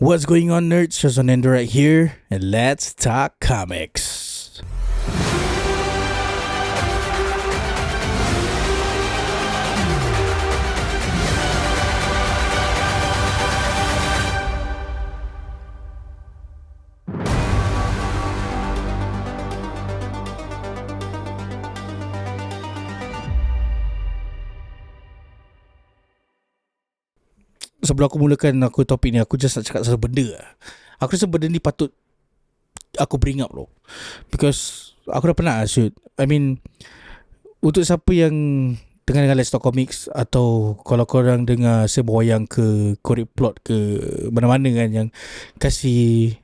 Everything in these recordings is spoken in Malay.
What's going on, nerds? Shazonendo right here, and let's talk comics. Sebelum aku mulakan topik ni, aku just nak cakap satu benda lah. Aku rasa benda ni patut aku bring up loh, because aku dah pernah shoot. I mean, untuk siapa yang dengar Let's Talk Comics, atau kalau korang dengar Semboyang ke Korek Plot ke mana-mana kan, yang kasih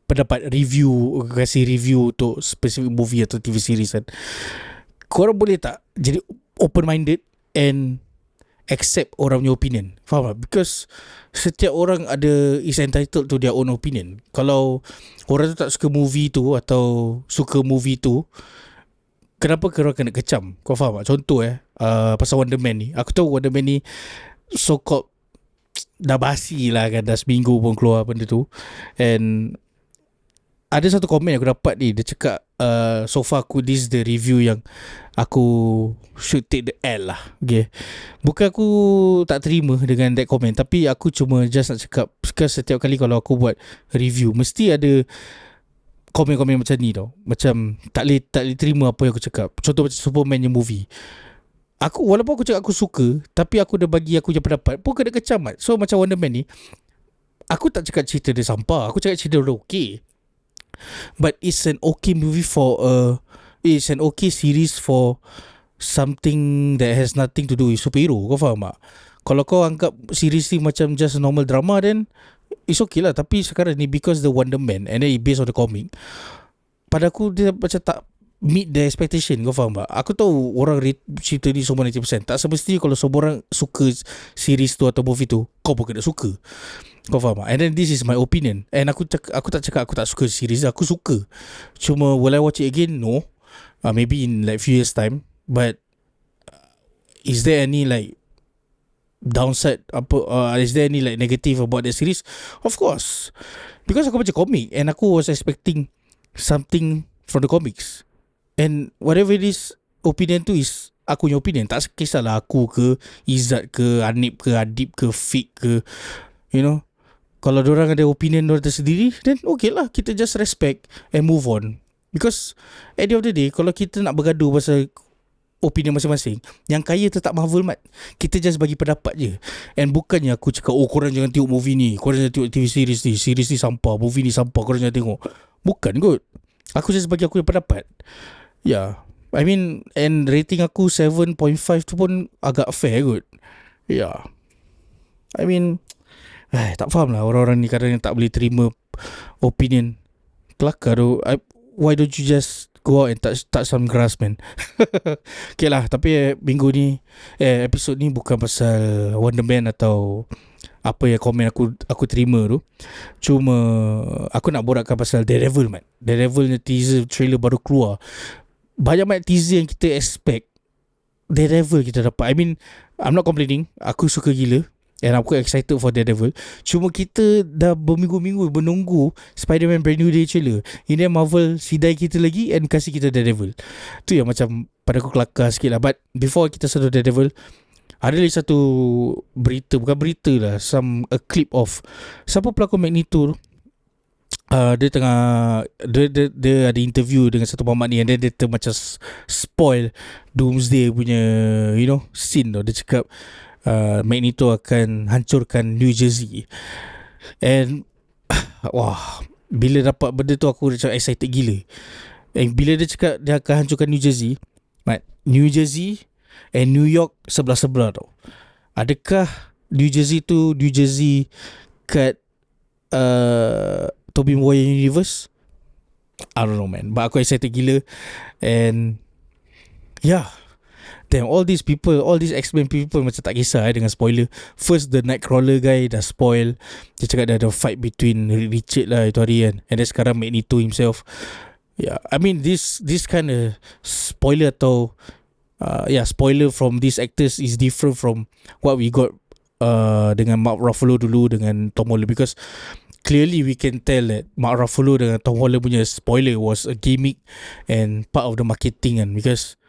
pendapat review, kasih review untuk specific movie atau TV series kan, korang boleh tak jadi open-minded and accept orang punya opinion? Faham tak? Because setiap orang is entitled to their own opinion. Kalau orang tu tak suka movie tu atau suka movie tu, kenapa korang kena kecam? Kau faham tak? Contoh pasal Wonder Man ni, aku tahu Wonder Man ni so called dah basi lah kan, dah seminggu pun keluar benda tu. And ada satu komen yang aku dapat ni, dia cakap so far this is the review yang aku should take the L lah. Okay, bukan aku tak terima dengan that comment, tapi aku cuma just nak cakap, because setiap kali kalau aku buat review mesti ada komen-komen macam ni tau. Macam tak boleh terima apa yang aku cakap. Contoh macam Superman yang movie, walaupun aku cakap aku suka, tapi aku dah bagi aku punya pendapat pun kena kecam. So macam Wonder Man ni, aku tak cakap cerita dia sampah, aku cakap cerita dia okay, but it's an okay movie it's an okay series for something that has nothing to do with superhero. Kau faham tak? Kalau kau anggap series ni macam just a normal drama, then it's okay lah. Tapi sekarang ni, because the Wonder Man and then it based on the comic, pada aku dia macam tak meet the expectation. Kau faham tak? Aku tahu orang rate cerita ni semua 90%. Tak semestinya kalau semua orang suka series tu atau movie tu, kau pun kena suka. Kau faham tak? And then this is my opinion. And aku tak cakap aku tak suka series. Aku suka. Cuma will I watch it again? No. Maybe in like few years time. But is there any like downside? Is there any like negative about the series? Of course. Because aku baca komik and aku was expecting something from the comics. And whatever it is, opinion tu is aku punya opinion. Tak kisahlah aku ke Izzat ke Anip ke Adib ke Fik ke, you know, kalau diorang ada opinion diorang tersendiri, then okay lah, kita just respect and move on. Because at the end of the day, kalau kita nak bergaduh pasal opinion masing-masing, yang kaya tetap Marvel mat. Kita just bagi pendapat je. And bukannya aku cakap, oh korang jangan tengok movie ni, korang jangan tengok TV series ni sampah, movie ni sampah, korang jangan tengok. Bukan kot. Aku just bagi aku yang pendapat. Yeah, I mean, and rating aku 7.5 tu pun agak fair kot. Yeah, I mean, tak faham lah orang-orang ni kadang tak boleh terima opinion. Kelakar tu. Why don't you just go out and touch some grass, man? Okay lah, tapi minggu ni episod ni bukan pasal Wonder Man atau apa yang komen aku terima tu. Cuma aku nak borakkan pasal Daredevil, man. Daredevil ni teaser trailer baru keluar. Banyak banget teaser yang kita expect, Daredevil kita dapat. I mean, I'm not complaining. Aku suka gila and aku excited for Daredevil. Cuma kita dah berminggu-minggu menunggu Spider-Man Brand New Day trailer. Ini Marvel sidai kita lagi and kasih kita Daredevil. Tu yang macam pada aku kelakar sikit lah. But before kita sentuh Daredevil, ada lagi satu berita, bukan berita lah, a clip of siapa pelakon Magneto tu. Dia tengah dia ada interview dengan satu mamat ni, and then dia macam spoil Doomsday punya, you know, scene tu. Dia cakap Magneto akan hancurkan New Jersey. And wah, bila dapat benda tu aku macam excited gila. And bila dia cakap dia akan hancurkan New Jersey, New Jersey and New York sebelah-sebelah tau. Adakah New Jersey tu New Jersey kat Tobey Maguire universe? I don't know, man. But aku excited gila. And yeah, damn, all these X-Men people macam tak kisah dengan spoiler. First the Nightcrawler guy dah spoil. Dia cakap dah ada fight between Richard lah itu hari kan. And then sekarang Magneto himself. Yeah, I mean this kind of spoiler atau spoiler from these actors is different from what we got dengan Mark Ruffalo dulu dengan Tom Holland. Because clearly we can tell that Mark Ruffalo dengan Tom Holland punya spoiler was a gimmick and part of the marketing kan. Because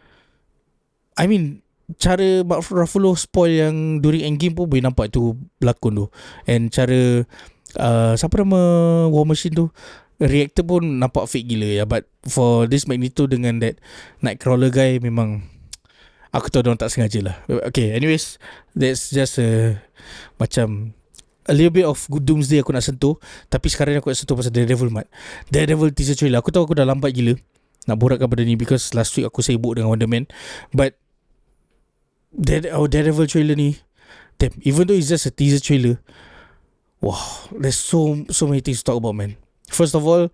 I mean, cara Mark Ruffalo spoil yang during Endgame pun boleh nampak tu berlakon tu. And cara siapa nama War Machine tu, reactor pun nampak fake gila ya. But for this Magneto dengan that Nightcrawler guy, memang aku tahu diorang tak sengaja lah. Okay, anyways, that's just macam a little bit of good Doomsday aku nak sentuh. Tapi sekarang aku nak sentuh pasal Daredevil, Mat. Daredevil teaser trailer. Aku tahu aku dah lambat gila nak borakkan benda ni, because last week aku sibuk dengan Wonder Man. But Daredevil trailer ni, damn, even though it's just a teaser trailer, wow, there's so many things to talk about, man. First of all,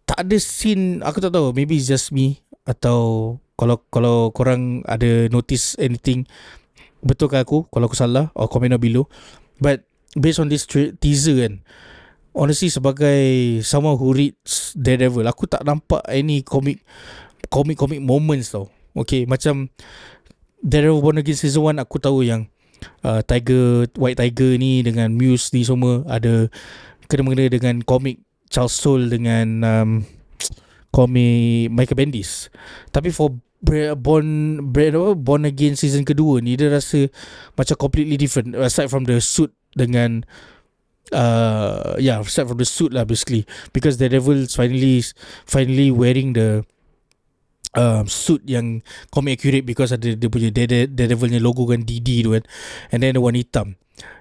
tak ada scene, aku tak tahu, maybe it's just me, atau kalau korang ada notice anything, betulkan aku kalau aku salah, or comment down below. But based on this teaser kan, honestly, sebagai someone who reads Daredevil, aku tak nampak any comic moments tau. Okay, macam Daredevil Born Again Season 1, aku tahu yang White Tiger ni dengan Muse ni semua ada kena-mengena dengan komik Charles Soule dengan komik Michael Bendis. Tapi for Born Again season kedua ni, dia rasa macam completely different, aside from the suit dengan aside from the suit lah basically, because Daredevil finally wearing the suit yang comic accurate, because ada dia punya Daredevilnya logo kan, DD tu kan, and then ada warna hitam.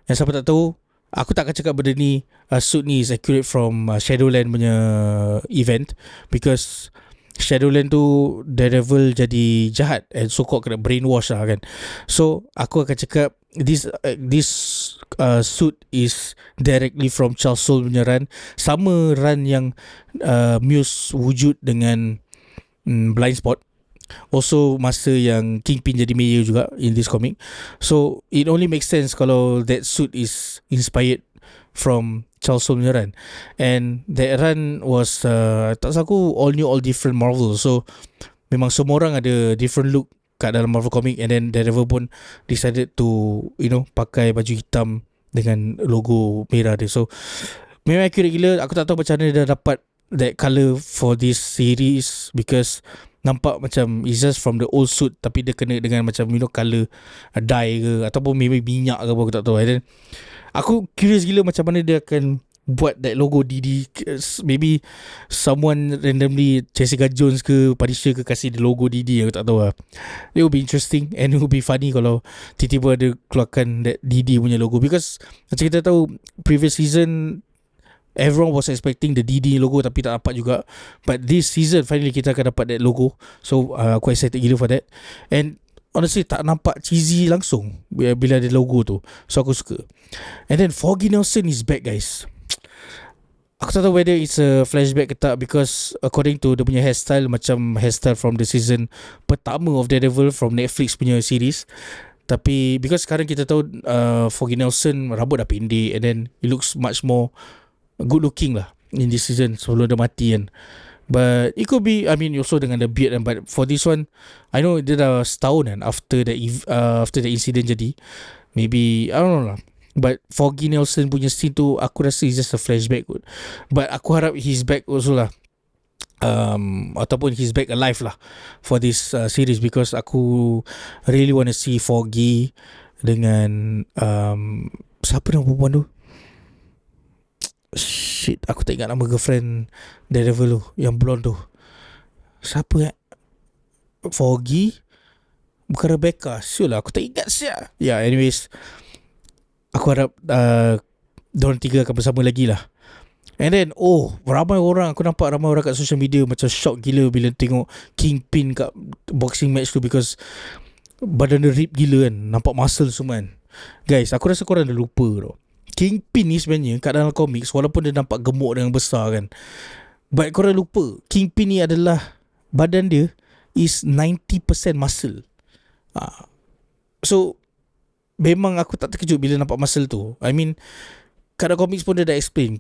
Yang siapa tak tahu, aku tak akan cakap benda ni suit ni is accurate from Shadowland punya event, because Shadowland tu Daredevil jadi jahat and so called kena brainwash lah kan. So aku akan cakap this suit is directly from Charles Soule punya run, sama run yang Muse wujud dengan Blind Spot, also masa yang Kingpin jadi mayor juga in this comic. So it only makes sense kalau that suit is inspired from Charles Soule punya run. And that run was tak salah aku all new all different Marvel. So memang semua orang ada different look kat dalam Marvel comic. And then Daredevil pun decided to, you know, pakai baju hitam dengan logo merah dia. So memang accurate gila. Aku tak tahu macam mana dia dapat that colour for this series, because nampak macam it's just from the old suit, tapi dia kena dengan macam, you know, colour dye ke, ataupun maybe minyak ke apa, aku tak tahu. And then aku curious gila macam mana dia akan buat that logo DD. Maybe someone randomly, Jessica Jones ke Punisher ke, kasih dia logo DD, aku tak tahu lah. It will be interesting and it will be funny kalau tiba-tiba dia keluarkan that DD punya logo, because macam kita tahu previous season everyone was expecting the DD logo tapi tak dapat juga. But this season finally kita akan dapat that logo. So aku excited gila for that. And honestly tak nampak cheesy langsung bila ada logo tu. So aku suka. And then Foggy Nelson is back, guys. Aku tak tahu whether it's a flashback ke tak, because according to dia punya hairstyle, macam hairstyle from the season pertama of Daredevil from Netflix punya series. Tapi because sekarang kita tahu Foggy Nelson rambut dah pendek, and then it looks much more good looking lah in this season sebelum dia mati kan. But it could be, I mean, also dengan the beard kan. But for this one, I know dia dah setahun kan after the incident jadi. Maybe, I don't know lah. But Foggy Nelson punya scene tu, aku rasa it's just a flashback kot. But aku harap he's back also lah, ataupun he's back alive lah for this series, because aku really want to see Foggy dengan siapa nama perempuan tu? Shit, aku tak ingat nama girlfriend Daredevil tu, yang blonde tu. Siapa Foggy? Bukan Rebecca. Sure lah, aku tak ingat siap. Yeah, anyways, aku harap diorang tiga akan bersama lagi lah. And then ramai orang, aku nampak ramai orang kat social media macam shock gila bila tengok Kingpin kat boxing match tu, because badan dia rip gila kan, nampak muscle semua kan. Guys, aku rasa korang dah lupa tau, Kingpin ni sebenarnya kat dalam comics, walaupun dia nampak gemuk dan besar kan, but korang lupa Kingpin ni adalah, badan dia is 90% muscle. So memang aku tak terkejut bila nampak muscle tu. I mean, kat dalam comics pun dia dah explain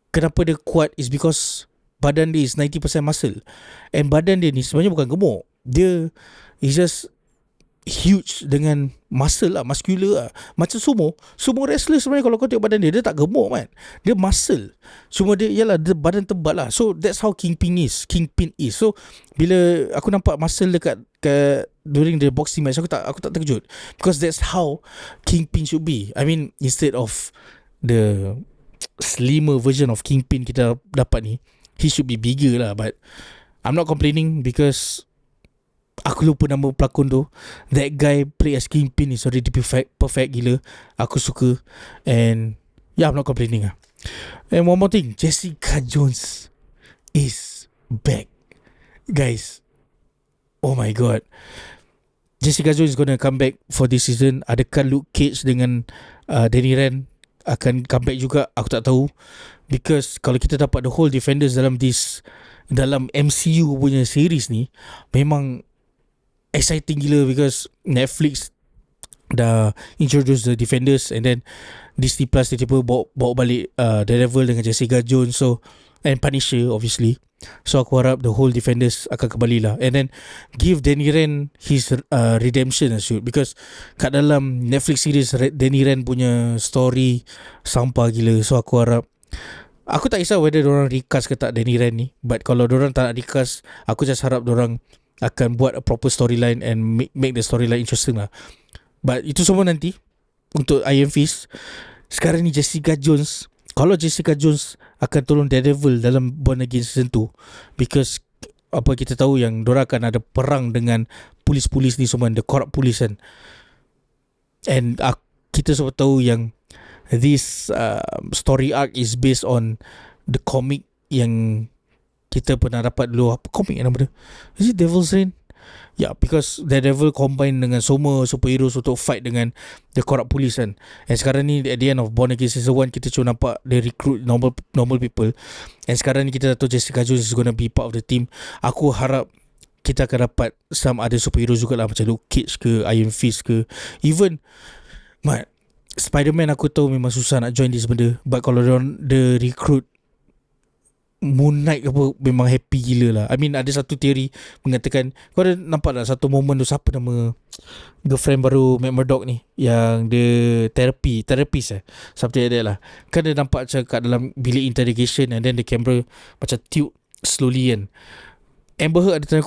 kenapa dia kuat is because badan dia is 90% muscle. And badan dia ni sebenarnya bukan gemuk, dia is just huge dengan muscle lah, muscular lah. Macam sumo wrestler sebenarnya kalau kau tengok badan dia tak gemuk kan. Dia muscle. Cuma dia dia badan tebal lah. So that's how Kingpin is. So bila aku nampak muscle dekat during the boxing match, aku tak terkejut, because that's how Kingpin should be. I mean, instead of the slimmer version of Kingpin kita dapat ni, he should be bigger lah. But I'm not complaining because aku lupa nama pelakon tu. That guy play as Kingpin is already perfect gila. Aku suka. And I'm not complaining lah. And one more thing, Jessica Jones is back, guys. Oh my god, Jessica Jones is gonna come back for this season. Adakah Luke Cage dengan Danny Rand akan come back juga? Aku tak tahu, because kalau kita dapat the whole Defenders dalam MCU punya series ni, memang exciting gila, because Netflix dah introduce the Defenders, and then Disney Plus tiba-tiba bawa balik Daredevil dengan Jessica Jones, so, and Punisher obviously. So aku harap the whole Defenders akan kembali lah, and then give Danny Rand his redemption as well, because kat dalam Netflix series Danny Rand punya story sampah gila. So aku harap, aku tak kisah whether diorang recast ke tak Danny Rand ni, but kalau diorang tak nak recast, aku just harap diorang akan buat a proper storyline and make the storyline interesting lah. But itu semua nanti untuk Iron Fist. Sekarang ni Jessica Jones, kalau Jessica Jones akan tolong Daredevil dalam Born Again season 2, because apa kita tahu yang diorang akan ada perang dengan polis-polis ni semua, the corrupt police kan. And kita semua tahu yang this story arc is based on the comic yang kita pernah dapat dulu. Apa komik yang nama dia? Is it Devil's Reign? Yeah, because Daredevil combine dengan semua superheroes untuk fight dengan the corrupt police kan. And sekarang ni at the end of Born Again season 1, kita cuma nampak they recruit normal people. And sekarang ni kita tahu Jessica Jones is gonna be part of the team. Aku harap kita akan dapat some other superheroes jugalah, macam Luke Cage ke, Iron Fist ke. Even Spider-Man aku tahu memang susah nak join this benda, but kalau dia recruit Moon Knight apa, memang happy gila lah. I mean, ada satu teori mengatakan, kau ada nampak tak satu moment tu, siapa nama girlfriend baru Matt Murdock ni, yang dia therapist something like that lah. Kan dia nampak macam kat dalam bilik interrogation, and then the camera macam tilt slowly kan. Amber Heard ada tanya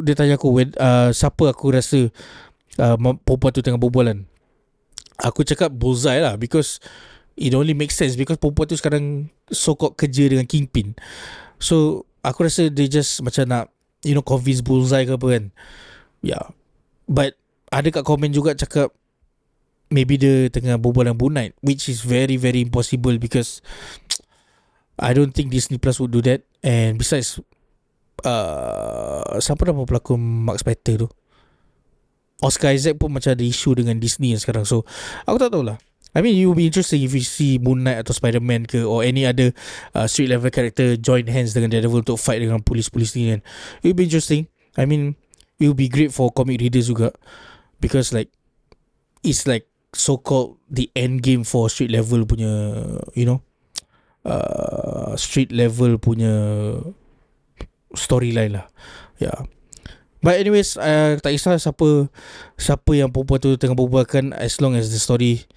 dia tanya aku siapa aku rasa perempuan tu tengah berbualan. Aku cakap Bullseye lah, because it only makes sense, because perempuan tu sekarang so-called kerja dengan Kingpin. So aku rasa dia just macam nak convince Bullseye ke apa kan. Yeah. But ada kat komen juga cakap maybe dia tengah berbual dengan Moon Knight, which is very very impossible, because I don't think Disney Plus would do that. And besides, siapa nama pelakon Mark Spector tu, Oscar Isaac pun macam ada isu dengan Disney sekarang. So aku tak tahulah. I mean, it will be interesting if you see Moon Knight atau Spider-Man ke, or any other street level character join hands dengan Daredevil untuk fight dengan polis-polis ni kan. It will be interesting. I mean, it will be great for comic readers juga, because like it's like so-called the end game for street level punya, street level punya storyline lah. Yeah. But anyways, tak kisah siapa yang perempuan tu tengah berbualkan, as long as the story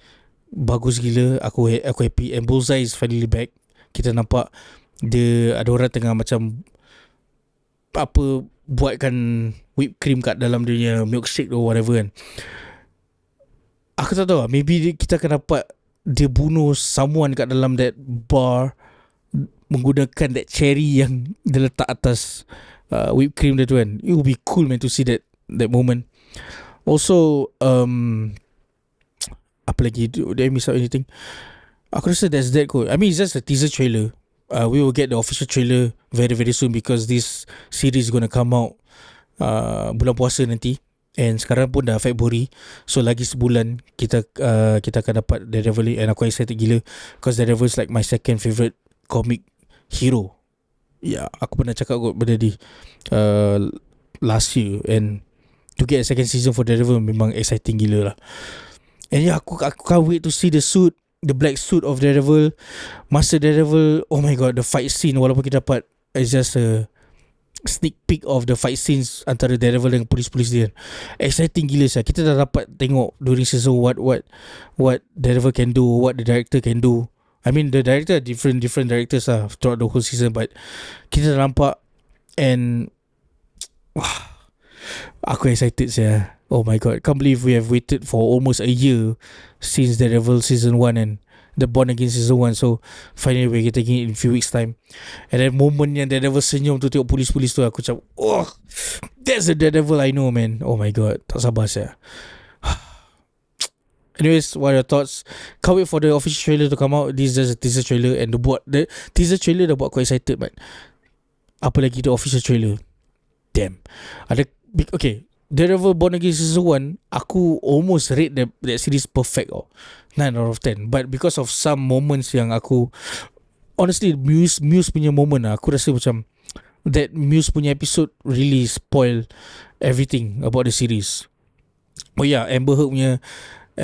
bagus gila, aku happy. And Bullseye is finally back. Kita nampak dia ada orang tengah macam buatkan whipped cream kat dalam dia milkshake or whatever kan. Aku tak tahu, maybe kita akan dapat dia bunuh someone kat dalam that bar menggunakan that cherry yang dia letak atas whipped cream dia tu kan. It would be cool man to see that moment. Also apa lagi, did I miss out anything? Aku rasa that's that kot. I mean, it's just a teaser trailer. We will get the official trailer very very soon, because this series is gonna come out bulan puasa nanti. And sekarang pun dah February, so lagi sebulan kita akan dapat Daredevil. And aku excited gila, because Daredevil is like my second favourite comic hero. Ya, aku pernah cakap kot benda ni last year. And to get a second season for Daredevil memang exciting gila lah. And yeah, aku can't wait to see the suit, the black suit of Daredevil, Master Daredevil. Oh my god, the fight scene walaupun kita dapat is just sneak peek of the fight scenes antara Daredevil dengan polis-polis dia. Exciting gila sah. Kita dah dapat tengok during season what Daredevil can do, what the director can do. I mean the director different directors lah throughout the whole season, but kita dah nampak and wah, aku excited sah. Oh my god, can't believe we have waited for almost a year since Daredevil season 1 and the Born Again season 1. So finally we're getting it in few weeks time. And then moment yang Daredevil senyum tu, tengok polis-polis tu, aku macam, oh, that's the Daredevil I know, man. Oh my god, tak sabar saya. Anyways, what are your thoughts? Can't wait for the official trailer to come out. This is just a teaser trailer, and the teaser trailer dah buat aku excited, but apa lagi the official trailer? Damn. Okay, Daredevil Born Again season 1, aku almost rate that series perfect. 9 out of 10. But because of some moments yang aku, honestly, Muse punya moment lah, aku rasa macam that Muse punya episode really spoil everything about the series. Oh yeah, Amber Heard punya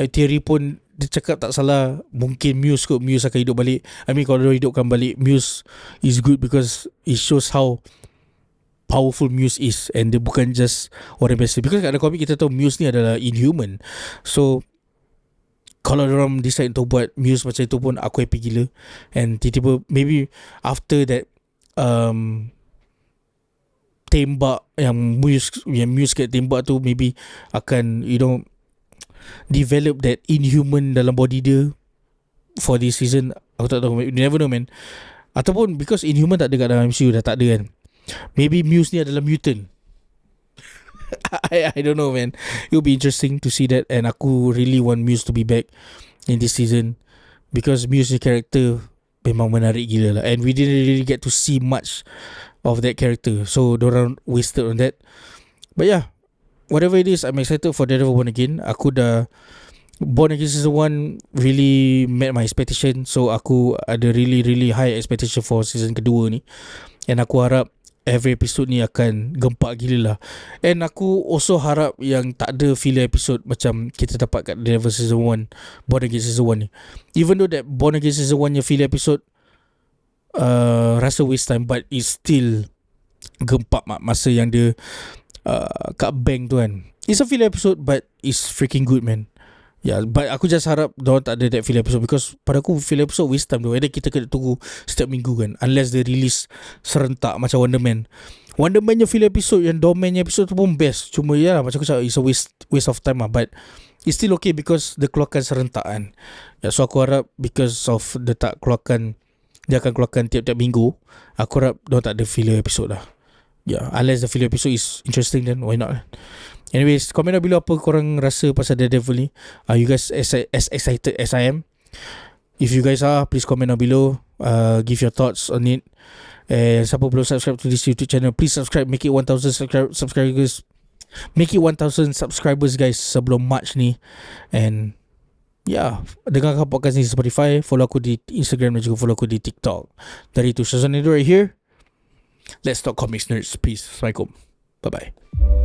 theory pun dia cakap tak salah, mungkin Muse akan hidup balik. I mean, kalau dia hidupkan balik, Muse is good because it shows how powerful Muse is, and dia bukan just orang biasa. Because kat dalam komik kita tahu Muse ni adalah inhuman. So kalau orang decide untuk buat Muse macam itu pun aku happy gila. And tiba-tiba maybe after that tembak yang Muse kat tembak tu, maybe akan develop that inhuman dalam body dia for this season. Aku tak tahu, you never know, man. Ataupun because inhuman tak ada kat dalam MCU, dah tak ada kan, maybe Muse ni adalah mutant. I don't know, man. It will be interesting to see that. And aku really want Muse to be back in this season, because Muse ni character memang menarik gila lah. And we didn't really get to see much of that character, so dorang wasted on that. But yeah, whatever it is, I'm excited for Daredevil Born Again. Aku dah Born Again season 1 really met my expectation, so aku ada really high expectation for season kedua ni. And aku harap every episode ni akan gempak gila lah. And aku also harap yang tak ada filler episode macam kita dapat kat Daredevil season 1, Born Again season 1 ni. Even though that Born Again season 1 nya filler episode rasa waste time, but it's still gempak masa yang dia kat bank tu kan. It's a filler episode, but it's freaking good, man. Yeah, but aku just harap diorang tak ada that filler episode, because pada aku filler episode waste time tu. Ada kita kena tunggu setiap minggu kan, unless they release serentak macam Wonder Man nya filler episode, yang Doorman nya episode tu pun best. Cuma ya lah, macam aku cakap, it's a waste of time lah. But it's still okay because dia keluarkan serentak kan. Yeah, so aku harap because of dia tak keluarkan, dia akan keluarkan tiap-tiap minggu, aku harap diorang tak ada filler episode lah. Yeah, unless the filler episode is interesting, then why not. Anyways, komen below apa korang rasa pasal Daredevil ni. Are you guys as excited as I am? If you guys are, please comment down below. Give your thoughts on it. Siapa belum subscribe to this YouTube channel, please subscribe. Make it 1,000 subscribers. Make it 1,000 subscribers, guys, sebelum March ni. And yeah, dengarkan podcast ni di Spotify. Follow aku di Instagram dan juga follow aku di TikTok. Dari itu, Shazwan Edo right here. Let's talk comics, nerds. Peace. Assalamualaikum. Bye-bye.